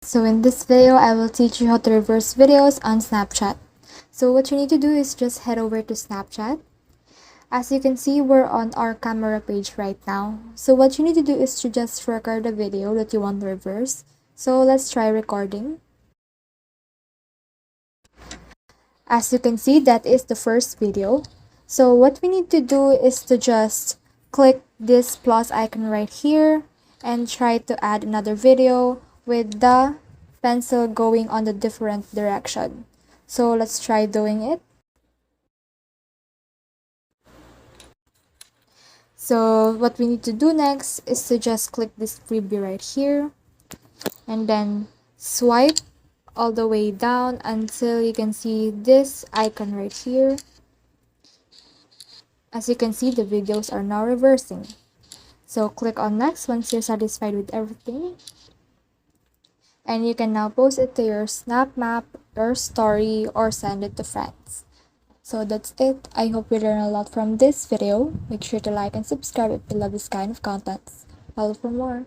So in this video, I will teach you how to reverse videos on Snapchat. So what you need to do is just head over to Snapchat. As you can see, we're on our camera page right now. So what you need to do is to just record the video that you want to reverse. So let's try recording. As you can see, that is the first video. So what we need to do is to just click this plus icon right here and try to add another video with the pencil going on the different direction. So let's try doing it. So what we need to do next is to just click this preview right here and then swipe all the way down until you can see this icon right here. As you can see, the videos are now reversing. So click on next once you're satisfied with everything. And you can now post it to your Snap Map, your story, or send it to friends. So that's it. I hope you learned a lot from this video. Make sure to like and subscribe if you love this kind of content. Follow for more.